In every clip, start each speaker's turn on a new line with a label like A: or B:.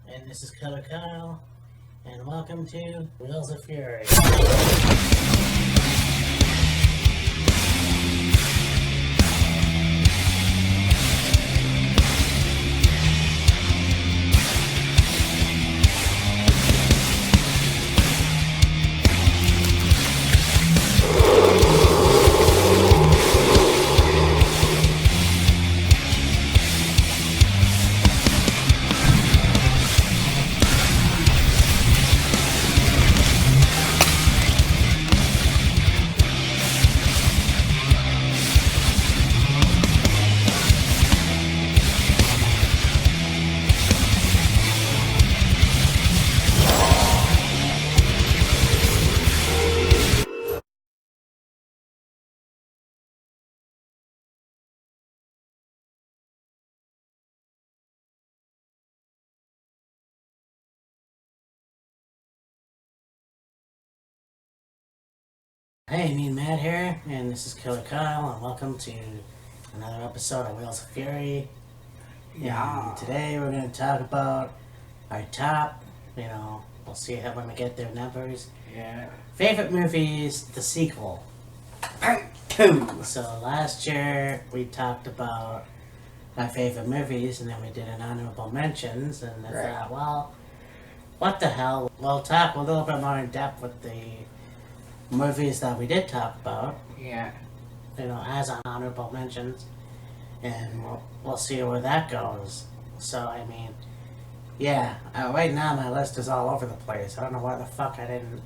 A: and this is Killer Kyle, and welcome to Wheels of Fury. Hey, me and Matt here, and this is Killer Kyle, and welcome to another episode of Wheels of Fury.
B: Yeah.
A: And today we're going to talk about our top, we'll see how when we get their numbers.
B: Yeah.
A: Favorite movies, the sequel.
B: Part 2.
A: So last year we talked about our favorite movies, and then we did an honorable mentions, and I
B: Right.
A: thought, well, what the hell? We'll talk a little bit more in depth with the movies that we did talk about,
B: Yeah.
A: as honorable mentions, and we'll see where that goes. So, right now my list is all over the place. I don't know why the fuck I didn't,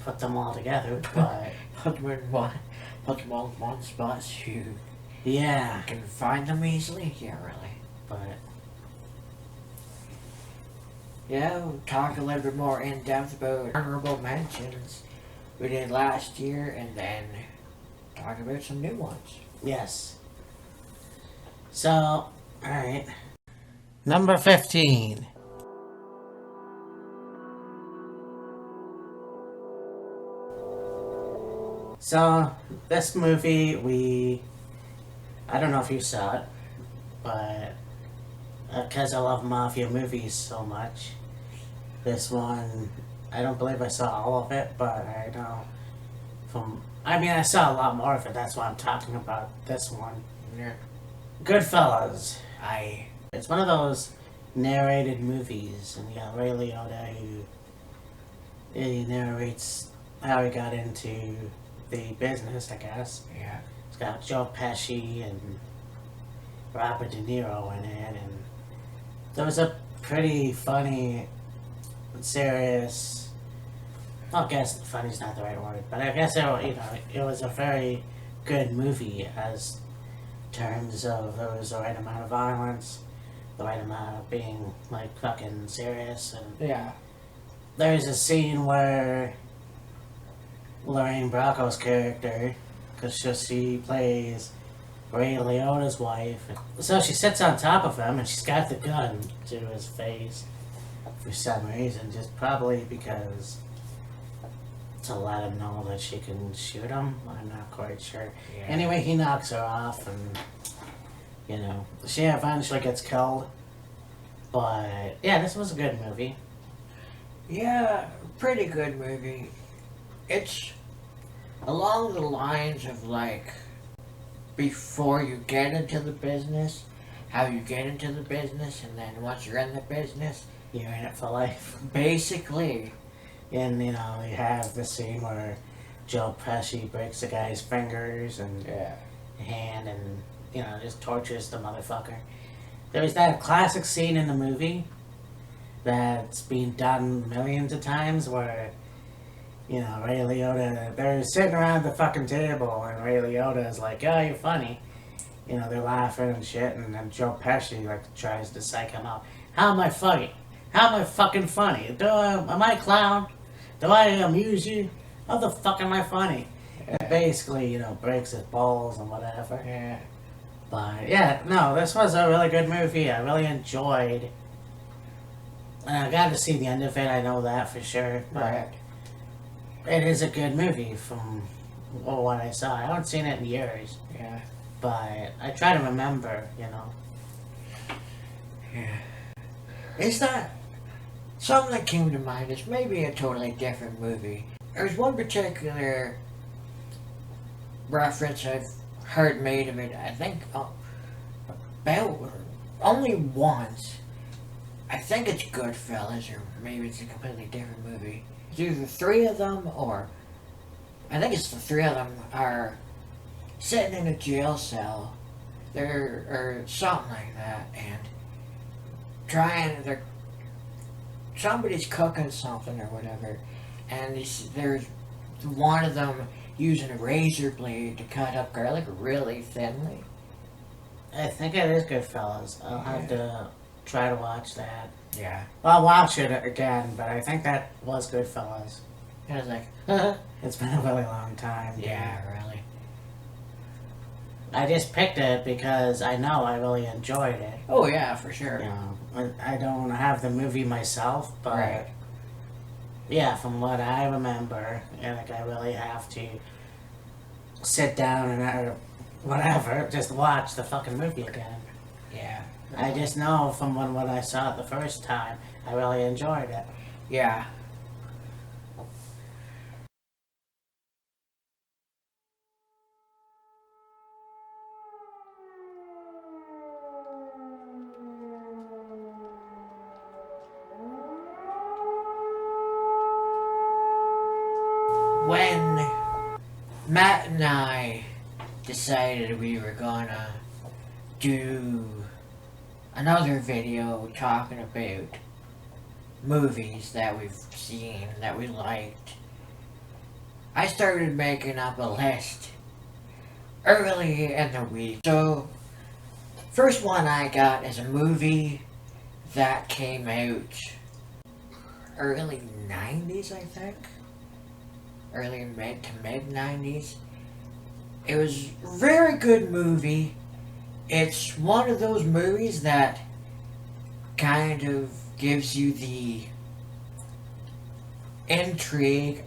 A: put them all together, but
B: Put them in one spot so you
A: yeah,
B: can find them easily. Yeah, really.
A: but
B: Yeah, we'll talk a little bit more in depth about honorable mentions we did last year and then talk about some new ones.
A: yes. So, alright. Number 15. So, this movie, I don't know if you saw it, but because I love mafia movies so much, this one, I don't believe I saw all of it, but I know I saw a lot more of it, that's why I'm talking about this one.
B: Yeah.
A: Goodfellas.
B: I.
A: It's one of those narrated movies, and you got Ray Liotta who he narrates how he got into the business, I guess.
B: Yeah.
A: It's got Joe Pesci and Robert De Niro in it, and there was a pretty funny, serious. I guess funny's not the right word, but I guess it was a very good movie as terms of there was the right amount of violence, the right amount of being like fucking serious, and
B: Yeah.
A: there's a scene where Lorraine Bracco's character, because she plays Ray Liotta's wife, so she sits on top of him and she's got the gun to his face for some reason, just probably because to let him know that she can shoot him. I'm not quite sure.
B: Yeah.
A: Anyway, he knocks her off, and she eventually gets killed. But yeah, this was a good movie.
B: Yeah, pretty good movie. It's along the lines of like before you get into the business, how you get into the business, and then once you're in the business,
A: You're in it for life.
B: basically.
A: And you have the scene where Joe Pesci breaks the guy's fingers and
B: Yeah.
A: hand, and just tortures the motherfucker. There's that classic scene in the movie that's been done millions of times where Ray Liotta, they're sitting around the fucking table and Ray Liotta is like, oh, you're funny. They're laughing and shit, and then Joe Pesci tries to psych him out. How am I funny? How am I fucking funny? Am I a clown? Do I amuse you? How the fuck am I funny? It basically, breaks his balls and whatever.
B: Yeah.
A: But yeah, no, this was a really good movie. I really enjoyed. And I got to see the end of it, I know that for sure. But
B: Right.
A: it is a good movie from what I saw. I haven't seen it in years,
B: Yeah.
A: but I try to remember,
B: Yeah. Is that something that came to mind? Is maybe a totally different movie. There's one particular reference I've heard made of it. I think about only once. I think it's Goodfellas, or maybe it's a completely different movie. It's either three of them, or I think it's the three of them are sitting in a jail cell, or something like that, and they're somebody's cooking something or whatever, and there's one of them using a razor blade to cut up garlic really thinly.
A: I think it is Goodfellas. I'll have to try to watch that.
B: Yeah.
A: Well, I'll watch it again, but I think that was Goodfellas.
B: And I was like,
A: It's been a really long time. Dude.
B: yeah, really.
A: I just picked it because I know I really enjoyed it.
B: Oh yeah, for sure.
A: You know, I don't have the movie myself, but
B: Right.
A: yeah, from what I remember, like I really have to sit down and or whatever, just watch the fucking movie again.
B: Yeah.
A: I just know from when I saw it the first time, I really enjoyed it.
B: Yeah. When Matt and I decided we were gonna do another video talking about movies that we've seen that we liked, I started making up a list early in the week. So, first one I got is a movie that came out early 90s, I think. Early mid to mid 90s. It was a very good movie. It's one of those movies that kind of gives you the intrigue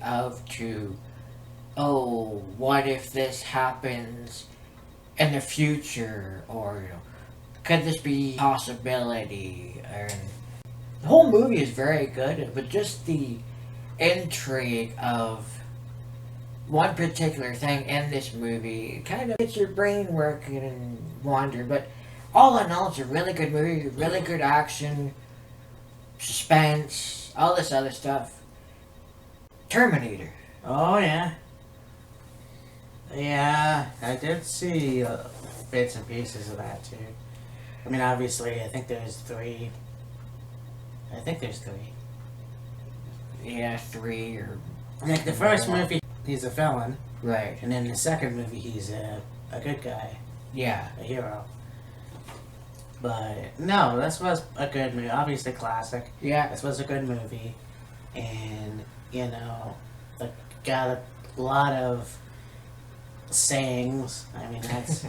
B: oh, what if this happens in the future, or could this be a possibility? And the whole movie is very good, but just the intrigue of one particular thing in this movie kind of gets your brain working and wandering. But all in all, it's a really good movie, really good action, suspense, all this other stuff. Terminator.
A: Oh yeah. Yeah, I did see bits and pieces of that too. I mean, obviously, I think there's three.
B: Yeah, three or...
A: Like the first movie, he's a felon,
B: Right.
A: and in the second movie, he's a good guy,
B: Yeah.
A: a hero. But no, this was a good movie. Obviously, classic.
B: Yeah.
A: This was a good movie, and you know, got a lot of sayings. I mean, that's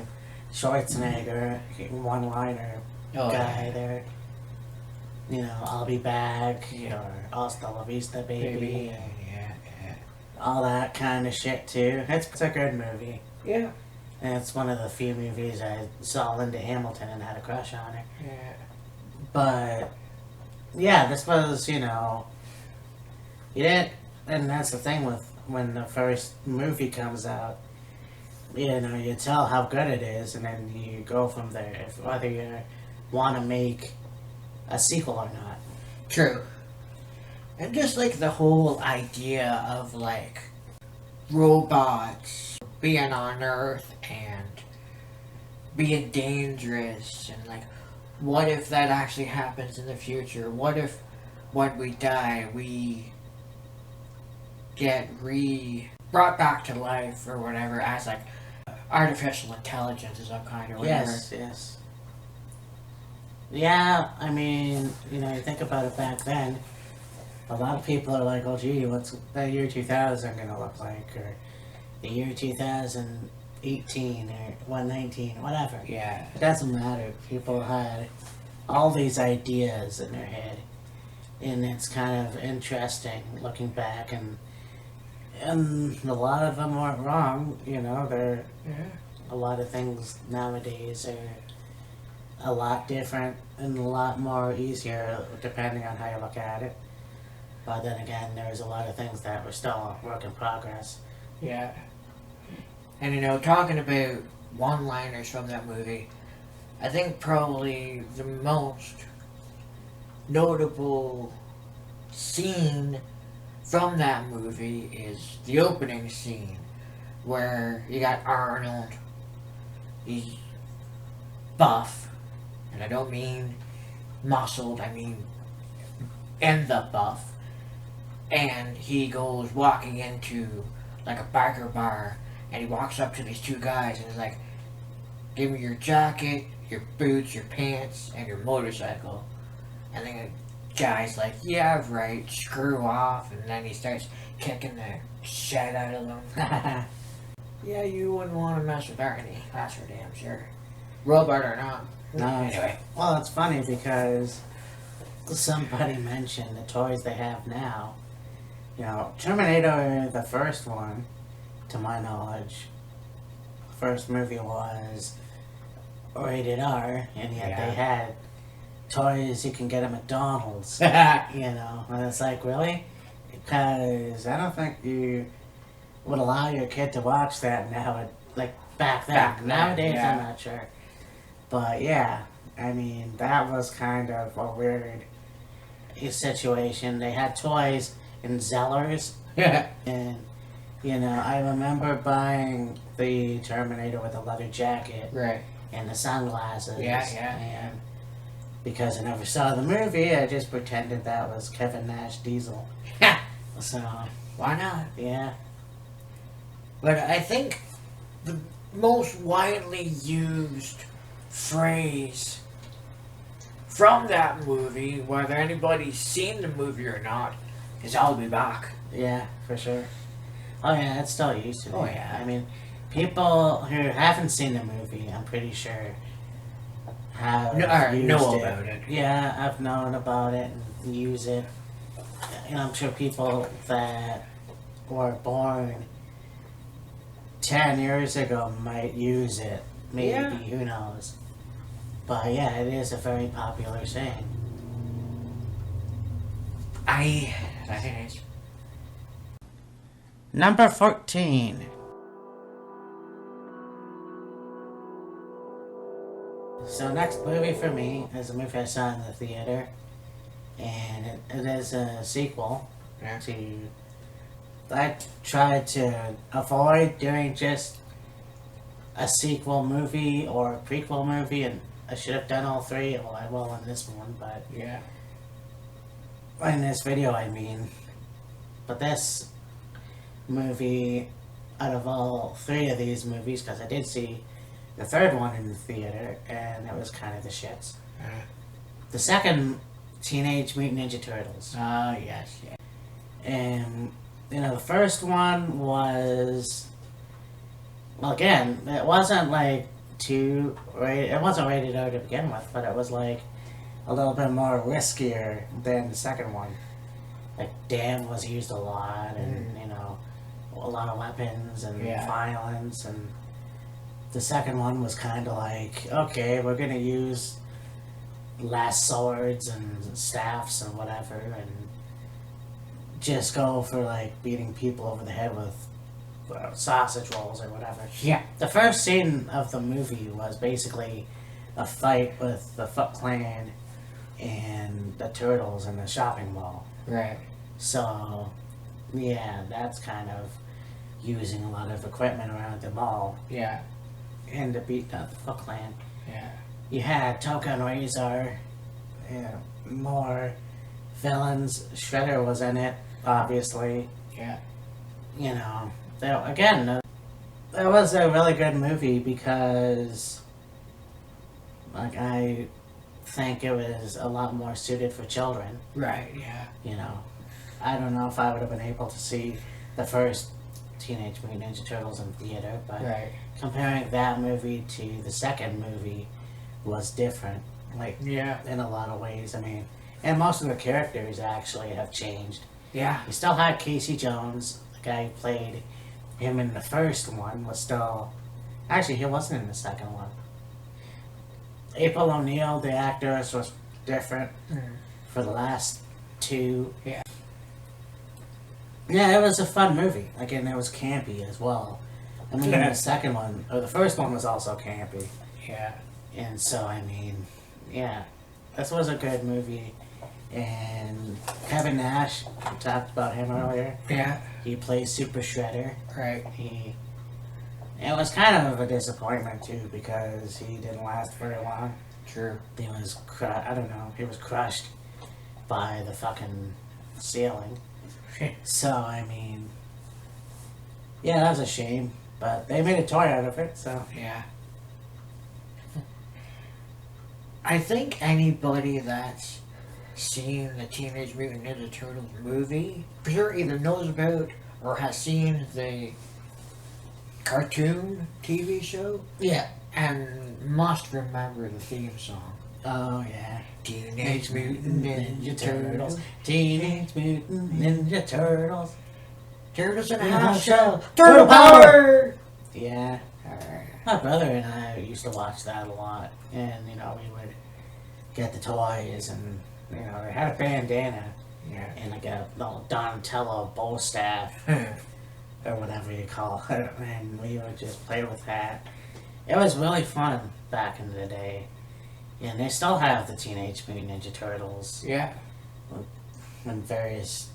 A: Schwarzenegger, one-liner
B: Oh,
A: guy there. You know, I'll be back, or hasta la vista, baby.
B: Yeah.
A: All that kind of shit too. It's a good movie.
B: Yeah.
A: And it's one of the few movies I saw Linda Hamilton and had a crush on her.
B: Yeah.
A: But yeah, this was, you know, you didn't, and that's the thing with when the first movie comes out, you know, you tell how good it is, and then you go from there, if whether you want to make a sequel or not.
B: True. And just like the whole idea of like robots being on Earth and being dangerous, and like what if that actually happens in the future? What if when we die we get brought back to life or whatever as like artificial intelligence of some kind or whatever?
A: Yes. Yeah, I mean, you know, you think about it back then, a lot of people are like, oh gee, what's the year 2000 gonna look like? Or the year 2018 or 119, whatever.
B: Yeah.
A: It doesn't matter. People had all these ideas in their head. And it's kind of interesting looking back, and a lot of them weren't wrong, you know,
B: Yeah.
A: a lot of things nowadays are a lot different and a lot more easier depending on how you look at it. But then again, there's a lot of things that were still a work in progress.
B: Yeah. And you know, talking about one-liners from that movie, I think probably the most notable scene from that movie is the opening scene where you got Arnold. He's buff, and I don't mean muscled, I mean in the buff. And he goes walking into like a biker bar, and he walks up to these two guys and he's like, "Give me your jacket, your boots, your pants, and your motorcycle." And then the guy's like, "Yeah, right, screw off." And then he starts kicking the shit out of them. Yeah, you wouldn't want to mess with Ernie, that's for damn sure. Robot or not.
A: No.
B: Anyway.
A: Well, it's funny because somebody mentioned the toys they have now. You know, Terminator, the first one, to my knowledge, first movie was rated R, and yet
B: Yeah.
A: they had toys you can get at McDonald's.
B: Yeah.
A: You know, and it's like, really? Because I don't think you would allow your kid to watch that now, like back then.
B: Back then,
A: Nowadays,
B: yeah.
A: I'm not sure. But yeah, I mean, that was kind of a weird situation. They had toys in Zellers, and you know, I remember buying the Terminator with a leather jacket
B: Right.
A: and the sunglasses.
B: Yeah.
A: And because I never saw the movie, I just pretended that was Kevin Nash Diesel. So,
B: Why not?
A: yeah.
B: But I think the most widely used phrase from that movie, whether anybody's seen the movie or not, is "I'll be back."
A: Yeah, for sure. Oh yeah, it's still used to.
B: Oh, yeah.
A: I mean, people who haven't seen the movie, I'm pretty sure, have used
B: know
A: it.
B: about it.
A: Yeah, I've known about it and use it. And I'm sure people that were born 10 years ago might use it. Maybe,
B: Yeah.
A: who knows. But yeah, it is a very popular saying.
B: I think it's
A: Number 14. So next movie for me is a movie I saw in the theater, and it is a sequel
B: Yeah.
A: to. I tried to avoid doing just a sequel movie or a prequel movie, and I should have done all three. Well, I will in this one, but
B: yeah.
A: in this video, I mean. But this movie, out of all three of these movies, because I did see the third one in the theater, and it was kind of the shits. The second, Teenage Mutant Ninja Turtles.
B: Yes, yeah.
A: And, you know, the first one was, well, again, it wasn't like it wasn't rated R to begin with, but it was like a little bit more riskier than the second one. Like, Dan was used a lot, and, you know, a lot of weapons and
B: Yeah.
A: violence, and the second one was kind of like, okay, we're gonna use less swords and staffs and whatever, and just go for like beating people over the head with sausage rolls or whatever.
B: Yeah.
A: The first scene of the movie was basically a fight with the Foot Clan and the Turtles in the shopping mall.
B: Right.
A: So, yeah, that's kind of using a lot of equipment around the mall
B: Yeah.
A: and to beat the Foot Clan.
B: Yeah.
A: You had Toka and Razor, more villains. Shredder was in it, obviously.
B: Yeah.
A: You know, again, it was a really good movie because, like, I think it was a lot more suited for children.
B: Right. Yeah.
A: You know, I don't know if I would have been able to see the first Teenage Mutant Ninja Turtles in theater, but
B: Right.
A: comparing that movie to the second movie was different. Like,
B: Yeah.
A: in a lot of ways. I mean, and most of the characters actually have changed.
B: Yeah.
A: You still had Casey Jones, the guy who played him in the first one, was still. Actually, he wasn't in the second one. April O'Neil, the actress, was different
B: Mm.
A: for the last two.
B: Yeah.
A: Yeah, it was a fun movie. Again, it was campy as well. I mean, the second one, or the first one was also campy.
B: Yeah.
A: And so, I mean, yeah, this was a good movie. And Kevin Nash, we talked about him earlier.
B: Yeah.
A: He plays Super Shredder.
B: Right.
A: It was kind of a disappointment too because he didn't last very long.
B: True.
A: He was, I don't know, he was crushed by the fucking ceiling. So, I mean, yeah, that was a shame. But they made a toy out of it, so.
B: Yeah. I think anybody that's seen the Teenage Mutant Ninja Turtles movie for sure either knows about or has seen the cartoon TV show
A: Yeah.
B: and must remember the theme song.
A: Oh, yeah.
B: Teenage Mutant Ninja Turtles.
A: Teenage Mutant Ninja Turtles.
B: Turtles in a
A: Yeah,
B: house
A: show.
B: show. Turtle power!
A: Yeah.
B: Alright.
A: My brother and I used to watch that a lot. And, you know, we would get the toys and, you know, they had a bandana
B: Yeah.
A: and like a little Donatello bow staff or whatever you call it. And we would just play with that. It was really fun back in the day. And they still have the Teenage Mutant Ninja Turtles
B: Yeah.
A: in various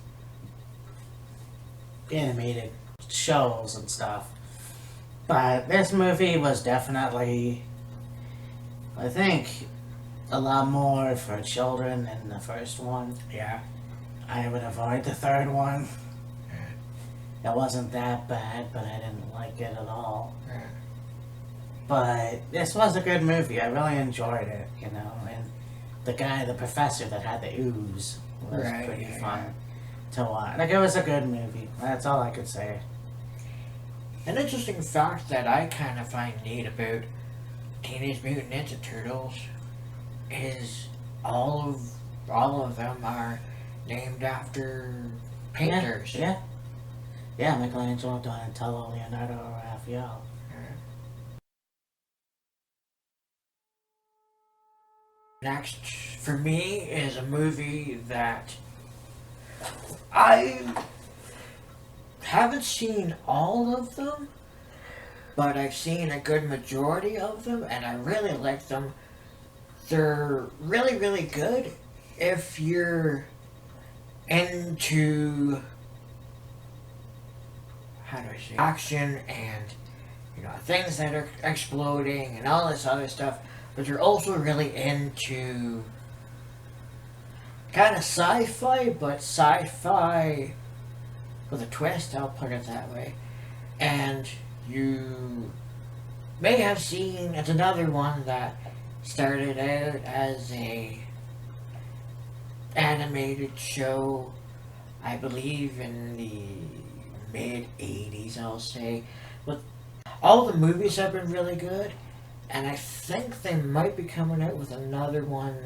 A: animated shows and stuff. But this movie was definitely, I think, a lot more for children than the first one.
B: Yeah.
A: I would avoid the third one. It wasn't that bad, but I didn't like it at all.
B: Yeah.
A: But this was a good movie. I really enjoyed it, you know. And the professor that had the ooze was
B: Right,
A: pretty
B: yeah,
A: fun to watch. Like, it was a good movie. That's all I could say.
B: An interesting fact that I kind of find neat about Teenage Mutant Ninja Turtles is all of them are named after painters.
A: Yeah. Yeah, Michelangelo, Donatello, Leonardo, Raphael.
B: Next, for me, is a movie that I haven't seen all of them, but I've seen a good majority of them, and I really like them. They're really, really good if you're into, how do I say, action and, you know, things that are exploding and all this other stuff. But you're also really into kind of sci-fi, but sci-fi with a twist, I'll put it that way. And you may have seen, it's another one that started out as a animated show, I believe in the mid-80s, I'll say. But all the movies have been really good. And I think they might be coming out with another one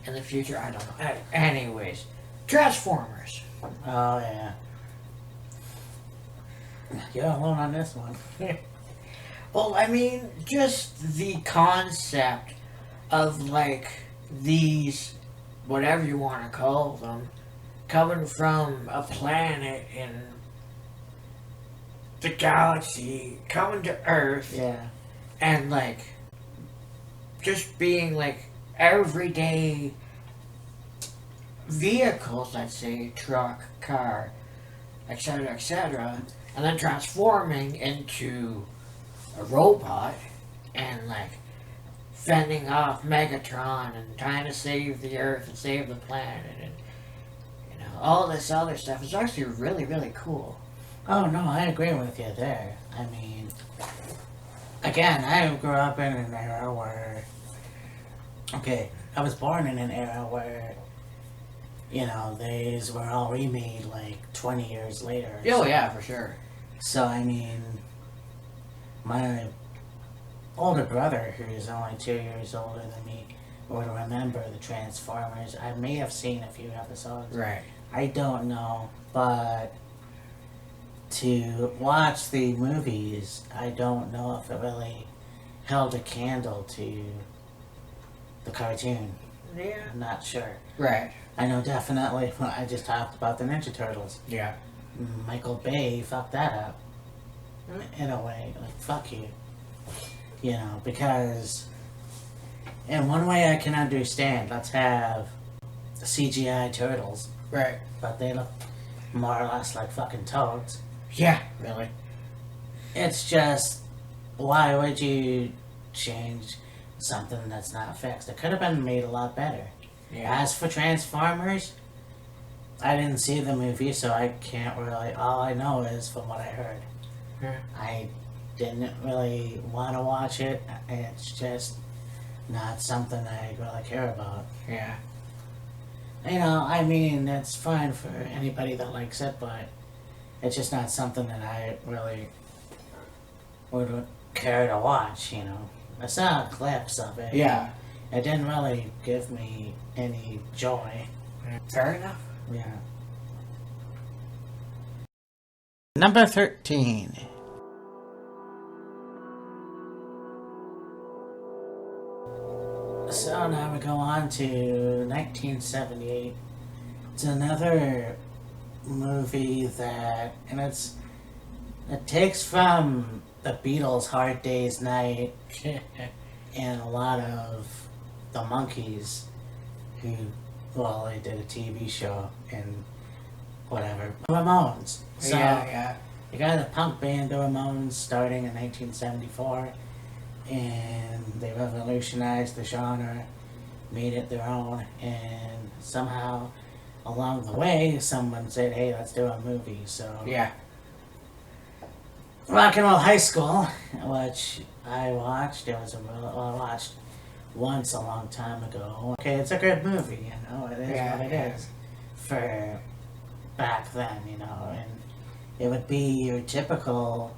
B: in the future. I don't know. Anyways, Transformers.
A: Oh, yeah. You're alone on this one.
B: Well, I mean, just the concept of, like, these, whatever you want to call them, coming from a planet in the galaxy, coming to Earth.
A: Yeah.
B: And, like, just being, like, everyday vehicles, let's say, truck, car, etc., and then transforming into a robot and, like, fending off Megatron and trying to save the Earth and save the planet and, you know, all this other stuff is actually really, really cool.
A: Oh, no, I agree with you there. I mean, again, I grew up in an era where, okay, I was born in an era where, you know, these were all remade like 20 years later.
B: Oh, yeah, for sure.
A: So, I mean, my older brother, who's only 2 years older than me, would remember the Transformers. I may have seen a few episodes.
B: Right.
A: I don't know, but to watch the movies, I don't know if it really held a candle to the cartoon.
B: Yeah.
A: I'm not sure.
B: Right.
A: I know definitely. I just talked about the Ninja Turtles.
B: Yeah.
A: Michael Bay fucked that up in a way. Like, fuck you. You know, because in one way I can understand, let's have CGI turtles,
B: Right.
A: but they look more or less like fucking toads.
B: Yeah. Really.
A: It's just, why would you change something that's not fixed? It could have been made a lot better.
B: Yeah.
A: As for Transformers, I didn't see the movie, so I can't really. All I know is from what I heard.
B: Yeah.
A: I didn't really want to watch it. It's just not something I really care about.
B: Yeah.
A: You know, I mean, it's fine for anybody that likes it, but it's just not something that I really would care to watch, you know. I saw clips of it.
B: Yeah.
A: It didn't really give me any joy.
B: Fair enough.
A: Yeah. Number 13. So now we go on to 1978. It's another movie that, and it takes from the Beatles' Hard Day's Night and a lot of the Monkees, who, well, they did a TV show and whatever. Ramones. So
B: yeah.
A: you got a punk band, the Ramones, starting in 1974, and they revolutionized the genre, made it their own, and somehow along the way, someone said, hey, let's do a movie. So
B: Yeah.
A: Rock and Roll High School, which I watched. It was I watched once a long time ago. Okay, it's a good movie, you know. It is what it is for back then, you know. And it would be your typical,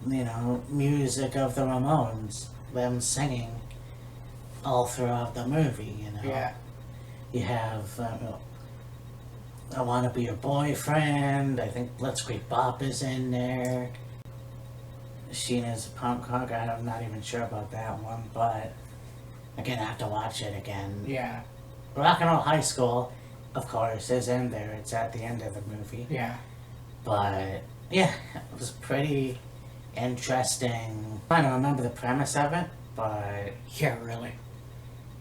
A: you know, music of the Ramones, them singing all throughout the movie, you know.
B: Yeah.
A: You have I Want to Be Your Boyfriend. I think Blitzkrieg Bop is in there. Sheena's Punk Rock. I'm not even sure about that one, but again, I have to watch it again.
B: Yeah.
A: Rock and Roll High School, of course, is in there. It's at the end of the movie.
B: Yeah.
A: But yeah, it was pretty interesting. I don't remember the premise of it, but
B: Yeah, really.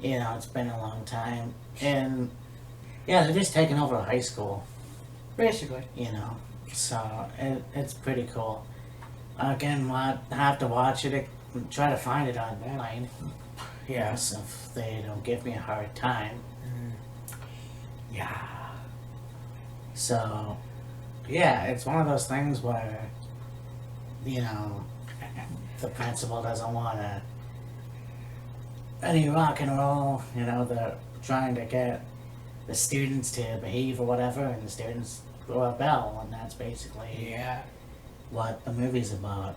A: you know, it's been a long time. And yeah, they're just taking over a high school,
B: Basically.
A: you know. So it's pretty cool. Again, I have to watch it, try to find it online. Yes, if they don't give me a hard time.
B: Yeah.
A: So, yeah, it's one of those things where, you know, the principal doesn't want any rock and roll, you know, they're trying to get the students to behave or whatever, and the students rebel, and that's basically
B: Yeah.
A: what the movie's about.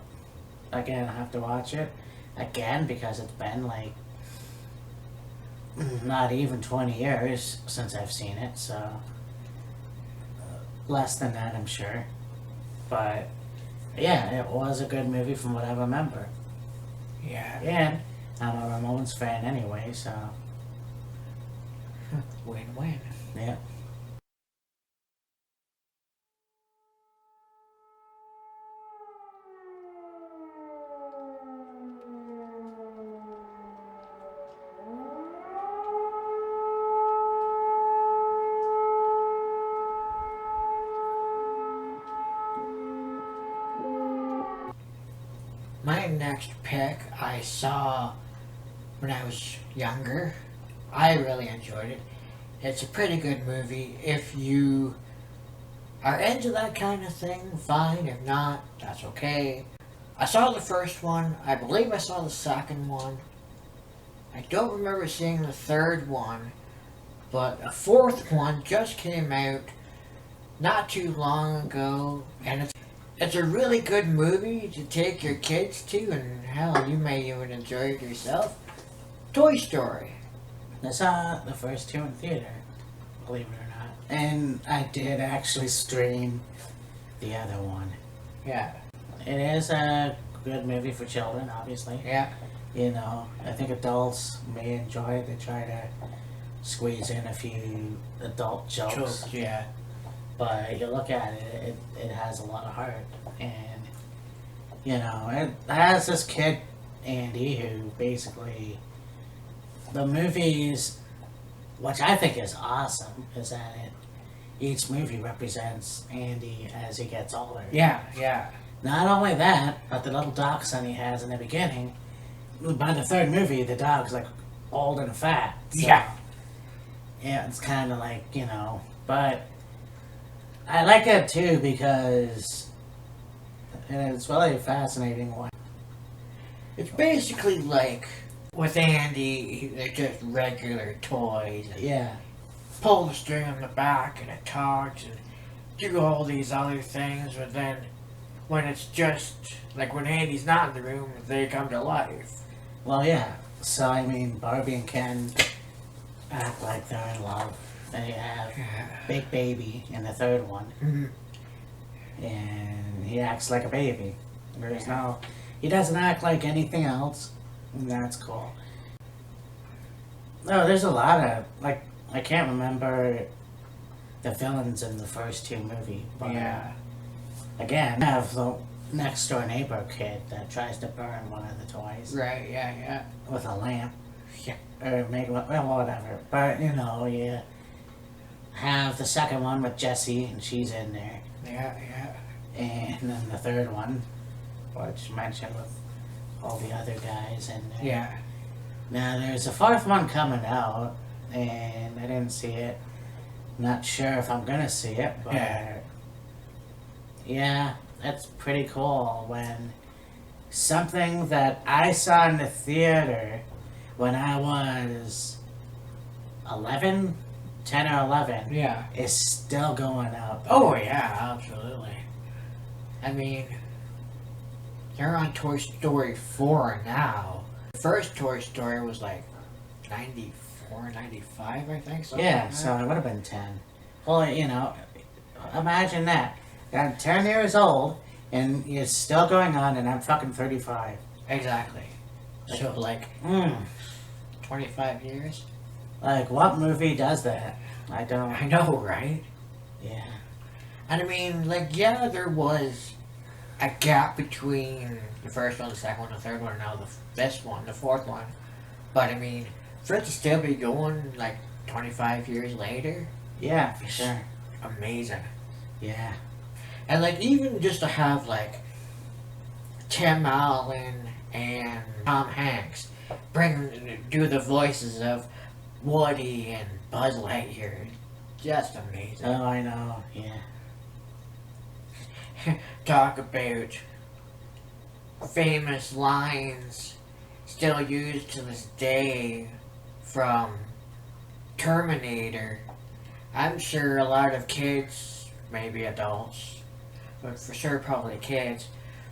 A: Again, I have to watch it again because it's been like not even 20 years since I've seen it, so less than that, I'm sure. But yeah, it was a good movie from what I remember.
B: Yeah.
A: And I'm a Ramones fan anyway, so
B: Win-win.
A: yeah.
B: My next pick I saw when I was younger. I really enjoyed it. It's a pretty good movie. If you are into that kind of thing, fine. If not, that's okay. I saw the first one. I believe I saw the second one. I don't remember seeing the third one, but a fourth one just came out not too long ago, and it's a really good movie to take your kids to, and hell, you may even enjoy it yourself. Toy Story.
A: I saw the first two in theater, believe it or not. And I did actually stream the other one.
B: Yeah.
A: It is a good movie for children, obviously.
B: Yeah.
A: You know, I think adults may enjoy it. They try to squeeze in a few adult jokes.
B: Yeah.
A: But you look at it, it has a lot of heart. And, you know, it has this kid, Andy, who basically, the movies, which I think is awesome, is that each movie represents Andy as he gets older.
B: Yeah, yeah.
A: Not only that, but the little dachshund he has in the beginning, by the third movie, the dog's like old and fat. So,
B: Yeah.
A: Yeah, it's kind of like, you know, but I like it too because it's really a fascinating one.
B: It's basically like with Andy, they're just regular toys. And
A: Yeah,
B: pull the string on the back and it talks and do all these other things, but then when it's just like when Andy's not in the room, they come to life.
A: well, yeah. So, I mean, Barbie and Ken act like they're in love. Then you have Big Baby in the third one, and he acts like a baby. He doesn't act like anything else, and that's cool. No, there's a lot of, like, I can't remember the villains in the first two movies, but
B: Yeah.
A: again, I have the next door neighbor kid that tries to burn one of the toys
B: Right, yeah.
A: with a lamp.
B: Yeah.
A: Or make, well, whatever. But, you know, you have the second one with Jessie, and she's in there.
B: Yeah.
A: And then the third one, which you mentioned with all the other guys in there.
B: Yeah.
A: Now, there's a fourth one coming out, and I didn't see it. Not sure if I'm gonna see it, but yeah, that's pretty cool when something that I saw in the theater when I was 11, 10 or 11,
B: Yeah.
A: is still going up.
B: Oh, yeah, absolutely. I mean, they're on Toy Story 4 now. The first Toy Story was like 94, 95, I think.
A: Yeah,
B: Like
A: so it would have been 10. Well, you know, imagine that. I'm 10 years old, and it's still going on, and I'm fucking 35.
B: Exactly. So, like, 25 years?
A: Like, what movie does that? I don't.
B: I know, right?
A: Yeah.
B: And I mean, like, yeah, there was a gap between the first one, the second one, the third one, and now this one, the fourth one. But I mean, for it to still be going like 25 years later,
A: Yeah, for sure.
B: amazing.
A: Yeah.
B: And like, even just to have like Tim Allen and Tom Hanks do the voices of Woody and Buzz Lightyear, just amazing.
A: Oh, I know. Yeah.
B: Talk about famous lines still used to this day from Terminator. I'm sure a lot of kids, maybe adults, but for sure probably kids,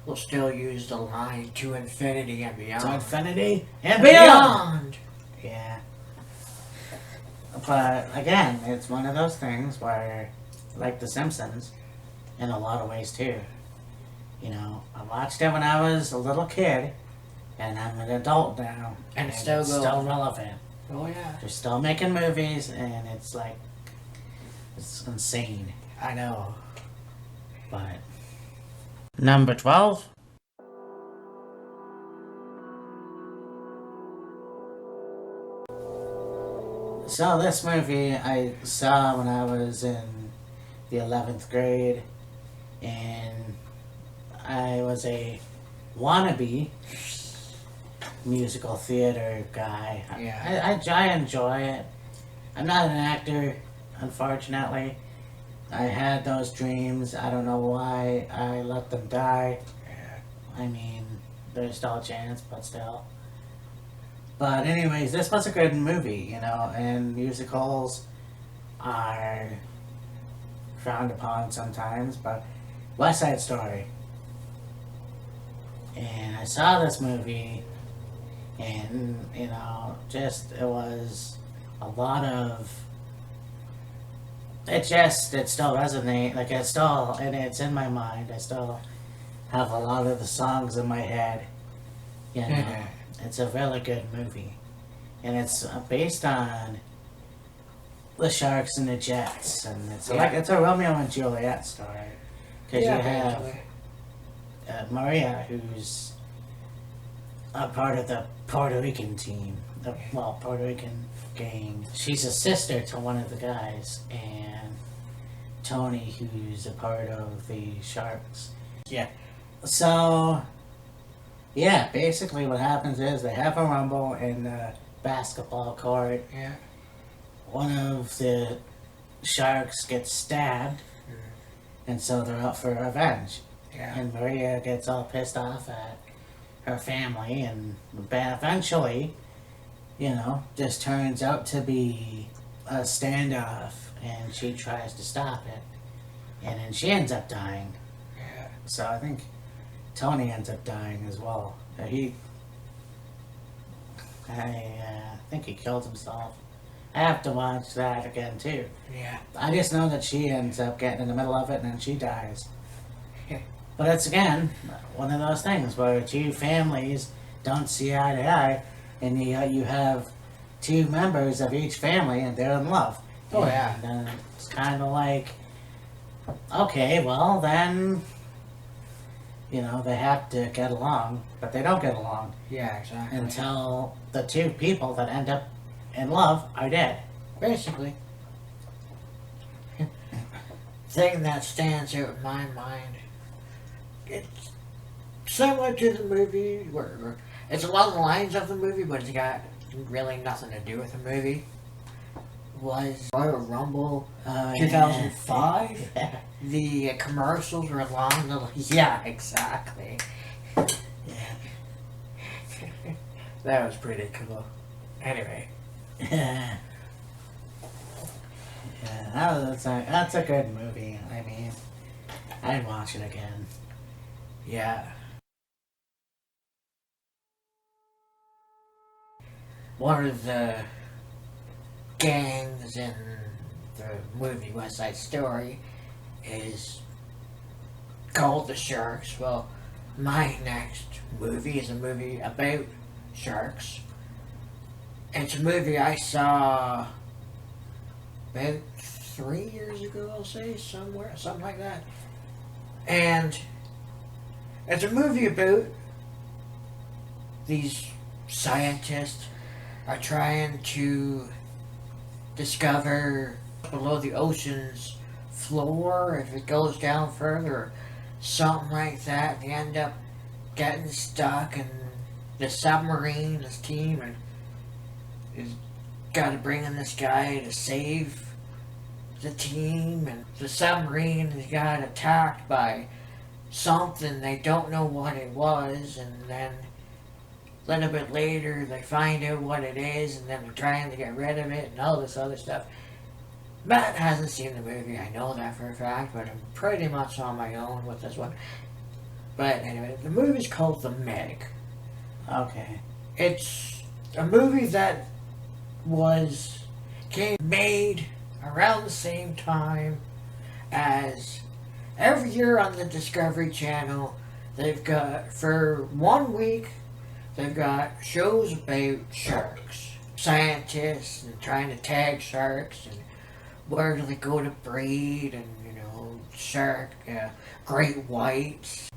B: will still use the line to infinity and beyond.
A: To infinity and beyond! Yeah. But, again, it's one of those things where, like The Simpsons, in a lot of ways too. You know, I watched it when I was a little kid, and I'm an adult now,
B: And it's still going.
A: still relevant.
B: Oh yeah.
A: They're still making movies, and it's like, it's insane.
B: I know.
A: But number 12. So this movie I saw when I was in the 11th grade, and I was a wannabe musical theater guy.
B: Yeah.
A: I enjoy it. I'm not an actor, unfortunately. I had those dreams. I don't know why I let them die. I mean, there's still a chance, but still. But anyways, this was a good movie, you know, and musicals are frowned upon sometimes, but West Side Story. And I saw this movie, and, you know, just, it was a lot of, it still resonates, like, and it's in my mind. I still have a lot of the songs in my head, you know. It's a really good movie, and it's based on the sharks and the jets, and it's like it's a Romeo and Juliet story because you have
B: basically.
A: Maria, who's a part of the Puerto Rican team, Puerto Rican gang. She's a sister to one of the guys, and Tony, who's a part of the Sharks.
B: Yeah.
A: So, yeah, basically what happens is they have a rumble in the basketball court.
B: Yeah.
A: One of the Sharks gets stabbed, and so they're out for revenge.
B: Yeah.
A: And Maria gets all pissed off at her family, and eventually, just turns out to be a standoff, and she tries to stop it, and then she ends up dying.
B: Yeah.
A: So I think Tony ends up dying as well. I think he killed himself. I have to watch that again too.
B: Yeah.
A: I just know that she ends up getting in the middle of it and then she dies. But it's again one of those things where two families don't see eye to eye, and you have two members of each family and they're in love.
B: Oh, yeah.
A: And then it's kind of like, okay, well then, they have to get along, but they don't get along
B: Yeah, exactly.
A: until the two people that end up in love are dead.
B: Basically. Thing that stands out in my mind, it's similar to the movie, where it's along the lines of the movie, but it's got really nothing to do with the movie, was Royal Rumble 2005.
A: Yeah.
B: The commercials were along the... Yeah, exactly. That was pretty cool. Anyway.
A: Yeah, that's a good movie. I mean, I'd watch it again.
B: Yeah. One of the gangs in the movie West Side Story is called the Sharks. Well, my next movie is a movie about sharks. It's a movie I saw about 3 years ago, I'll say, somewhere, something like that. And it's a movie about these scientists are trying to discover below the ocean's floor, if it goes down further, or something like that. They end up getting stuck in the submarine, this team, and is got to bring in this guy to save the team, and the submarine has got attacked by something. They don't know what it was, and then a little bit later they find out what it is, and then they're trying to get rid of it and all this other stuff. Matt hasn't seen the movie, I know that for a fact, but I'm pretty much on my own with this one. But anyway, the movie's called The Meg.
A: Okay.
B: It's a movie that came made around the same time as every year on the Discovery Channel. They've got, for 1 week, they've got shows about sharks, scientists, and trying to tag sharks, and where do they go to breed, and shark, great whites,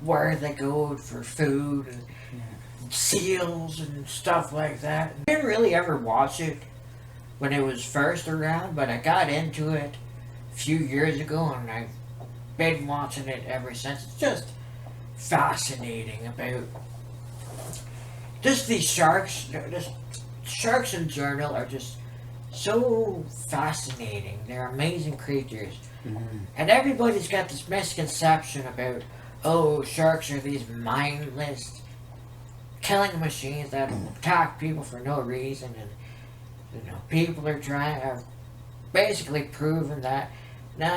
B: where they go for food, and seals and stuff like that. I didn't really ever watch it when it was first around, but I got into it a few years ago, and I've been watching it ever since. It's just fascinating about just these sharks. Just sharks in general are just so fascinating. They're amazing creatures.
A: Mm-hmm.
B: And everybody's got this misconception about, oh, sharks are these mindless killing machines that attack people for no reason, and people are basically proving that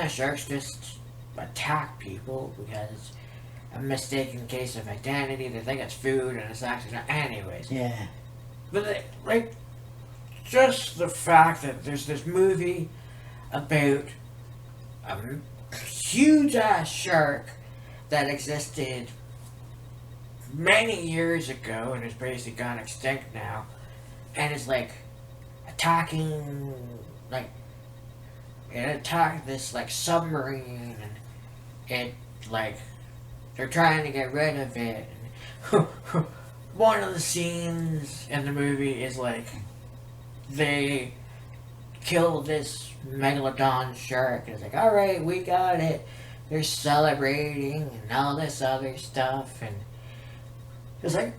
B: sharks just attack people because it's a mistaken case of identity. They think it's food and it's actually not. Anyways.
A: Yeah.
B: But just the fact that there's this movie about a huge ass shark that existed many years ago, and it's basically gone extinct now, and it's like attacking, like it attacked this like submarine, and it like they're trying to get rid of it. And one of the scenes in the movie is like they kill this megalodon shark, and it's like, all right, we got it. They're celebrating and all this other stuff, and it's like,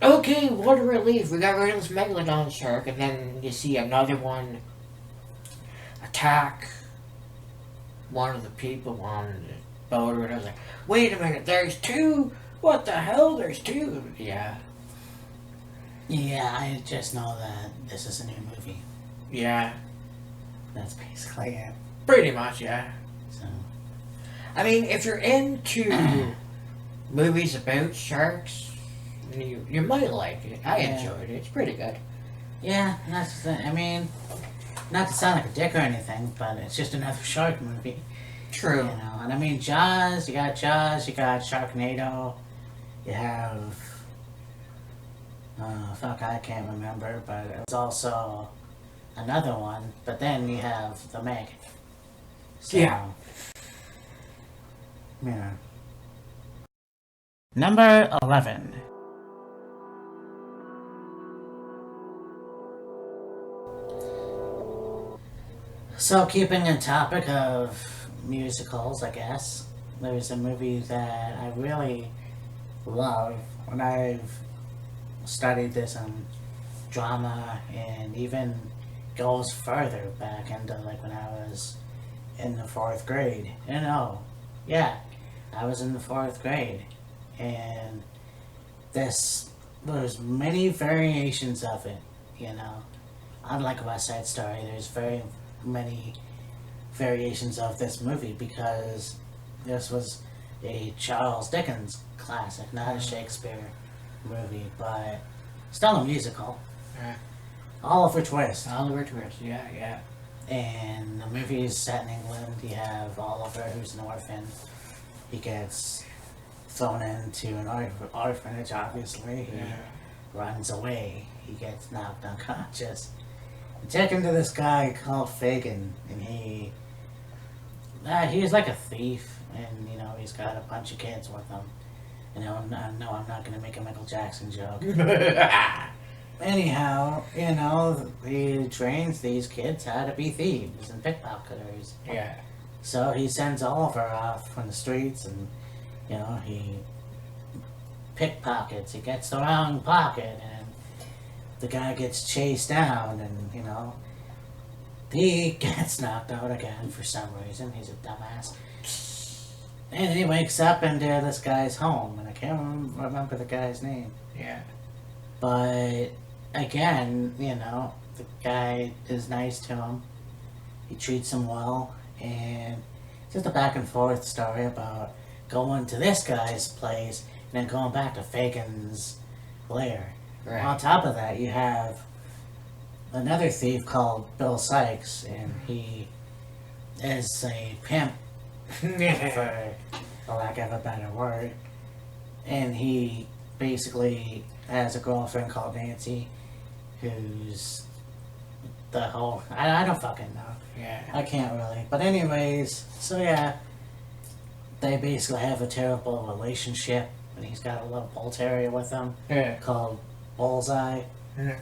B: okay, what a relief. We got rid of this megalodon shark, and then you see another one attack one of the people on the boat, and I was like, wait a minute, there's two? What the hell? There's two? Yeah.
A: Yeah, I just know that this is a new movie.
B: Yeah.
A: That's basically it.
B: Pretty much, yeah.
A: So,
B: I mean, if you're into movies about sharks, you might like it. I enjoyed it. It's pretty good.
A: yeah, that's the, I mean, not to sound like a dick or anything, but it's just another shark movie.
B: True.
A: You know, and I mean, Jaws, you got Sharknado, you have, fuck, I can't remember, but it was also another one, but then you have The Meg. So,
B: Yeah.
A: Yeah. Number 11. So, keeping in topic of musicals, I guess, there's a movie that I really love, and I've studied this in drama, and even goes further back into like when I was in the 4th grade. And yeah, I was in the 4th grade, and there's many variations of it, you know. Unlike West Side Story, there's very many variations of this movie because this was a Charles Dickens classic, not a Shakespeare movie, but still a musical.
B: Yeah.
A: Oliver Twist.
B: Oliver Twist, yeah.
A: And the movie is set in England. You have Oliver, who's an orphan. He gets thrown into an orphanage, obviously. He runs away. He gets knocked unconscious. Taken to this guy called Fagin, and he's like a thief, and you know he's got a bunch of kids with him. You know, I'm not gonna make a Michael Jackson joke. Anyhow, you know, he trains these kids how to be thieves and pickpocketers.
B: Yeah.
A: So he sends Oliver off on the streets, and you know he pickpockets. He gets the wrong pocket, and the guy gets chased down, and you know he gets knocked out again for some reason. He's a dumbass. And he wakes up in this guy's home, and I can't remember the guy's name.
B: Yeah.
A: But again, you know, the guy is nice to him. He treats him well, and it's just a back and forth story about going to this guy's place and then going back to Fagin's lair.
B: Right.
A: On top of that, you have another thief called Bill Sykes, and he is a pimp, for the lack of a better word. And he basically has a girlfriend called Nancy, who's the whole... I don't fucking know.
B: Yeah.
A: I can't really. But anyways, so yeah, they basically have a terrible relationship, and he's got a little bull terrier with him called Bullseye.
B: Yeah.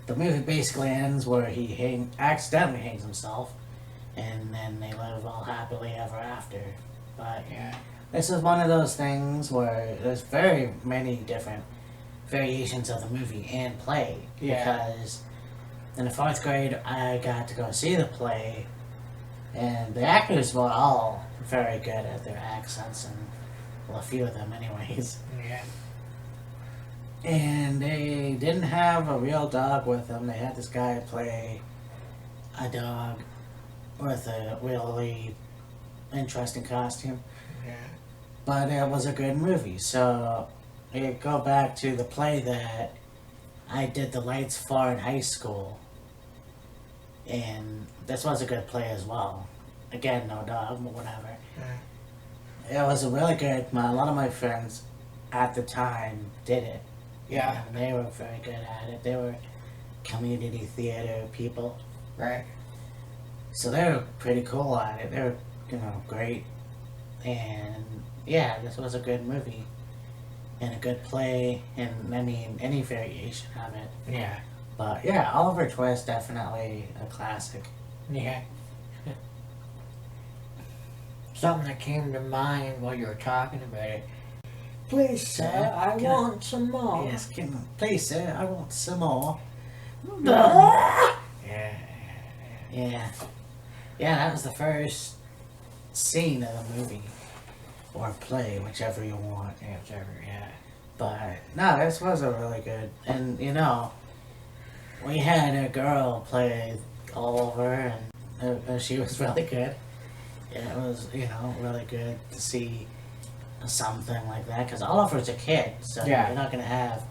A: The movie basically ends where he accidentally hangs himself, and then they live all happily ever after. But
B: Yeah.
A: this is one of those things where there's very many different variations of the movie and play.
B: Yeah.
A: Because in the 4th grade, I got to go see the play, and the actors were all very good at their accents, and well, a few of them anyways.
B: Yeah.
A: And they didn't have a real dog with them. They had this guy play a dog with a really interesting costume.
B: Yeah.
A: But it was a good movie. So I go back to the play that I did the lights for in high school. And this was a good play as well. Again, no dog, but whatever.
B: Yeah.
A: It was a really good. A lot of my friends at the time did it.
B: Yeah.
A: And they were very good at it. They were community theater people.
B: Right.
A: So they were pretty cool at it. They were, great. And yeah, this was a good movie. And a good play. And I mean, any variation of it.
B: Yeah.
A: But yeah, Oliver Twist, definitely a classic.
B: Yeah. Something that came to mind while you were talking about it. Please, sir, I want some more.
A: Yes, please, sir, I want some more.
B: Yeah.
A: Yeah. Yeah, that was the first scene of the movie. Or play, whichever you want.
B: Yeah, whichever, yeah.
A: But, no, this was a really good. And, we had a girl play Oliver, and she was really good. Yeah, it was, really good to see something like that. Because Oliver's a kid, so
B: Yeah.
A: you're not going to have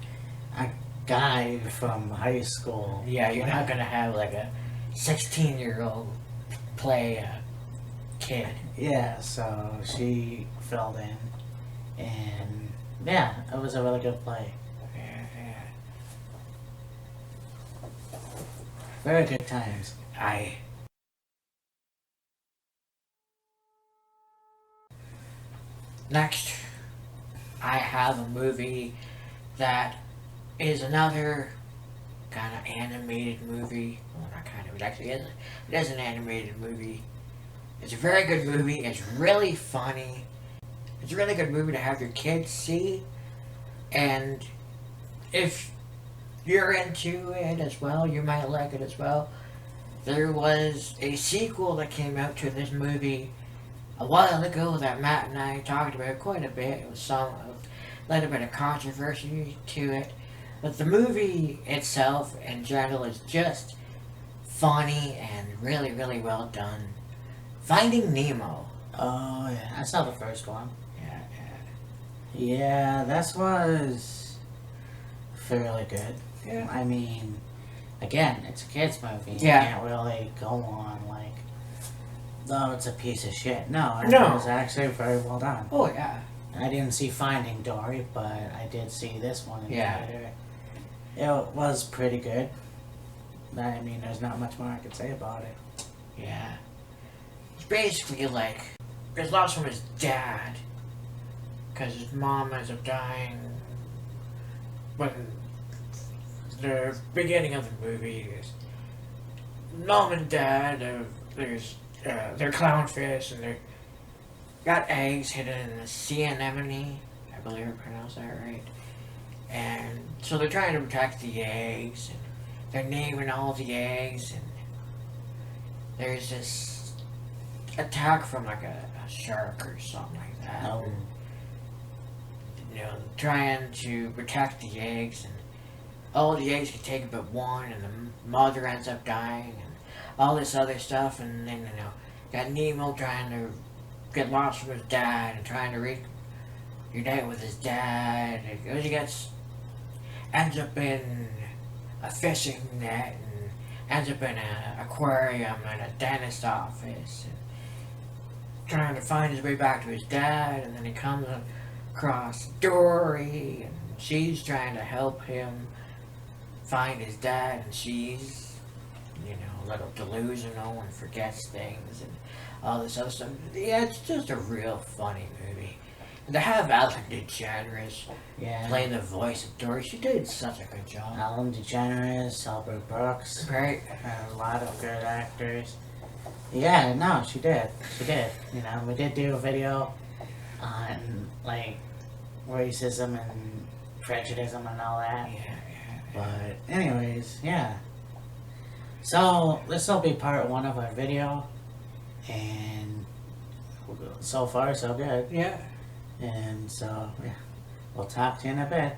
A: a guy from high school.
B: Yeah, you're not gonna have like a 16-year-old play a kid.
A: Yeah, so she filled in. And, yeah, it was a really good play.
B: Yeah.
A: Very good times.
B: Next, I have a movie that is another kind of animated movie. Well, not kind of, it actually is. It is an animated movie. It's a very good movie. It's really funny. It's a really good movie to have your kids see. And if you're into it as well, you might like it as well. There was a sequel that came out to this movie a while ago that Matt and I talked about quite a bit. It was a little bit of controversy to it. But the movie itself in general is just funny and really, really well done. Finding Nemo.
A: Oh, yeah, I saw the first one.
B: Yeah.
A: Yeah, this was fairly good.
B: Yeah.
A: I mean, again, it's a kid's movie.
B: Yeah.
A: You can't really go on like, oh, it's a piece of shit. No, it
B: No.
A: was actually very well done.
B: Oh, yeah.
A: I didn't see Finding Dory, but I did see this one in
B: Yeah.
A: theater. It was pretty good. I mean, there's not much more I could say about it.
B: Yeah. It's basically like, he's lost from his dad. Because his mom ends up dying. When the beginning of the movie is mom and dad, they're clownfish and they're got eggs hidden in the sea anemone. I believe I pronounced that right. And so they're trying to protect the eggs, and they're naming all the eggs, and there's this attack from like a shark or something like that.
A: Oh.
B: Trying to protect the eggs, and all the eggs can take but one, and the mother ends up dying, and all this other stuff, and then got Nemo trying to get lost from his dad and trying to reunite with his dad. And he ends up in a fishing net and ends up in an aquarium and a dentist office, and trying to find his way back to his dad. And then he comes across Dory, and she's trying to help him find his dad, and she's a little delusional and forgets things and all this other stuff. Yeah, it's just a real funny movie. And to have Ellen DeGeneres play the voice of Dory, she did such a good job.
A: Ellen DeGeneres, Albert Brooks.
B: Right.
A: A lot of good actors. Yeah, no, she did. She did. We did do a video on, like, racism and prejudice and all that.
B: Yeah.
A: But, anyways, yeah. So, this will be part 1 of our video. And so far, so good.
B: Yeah.
A: And so, yeah, we'll talk to you in a bit.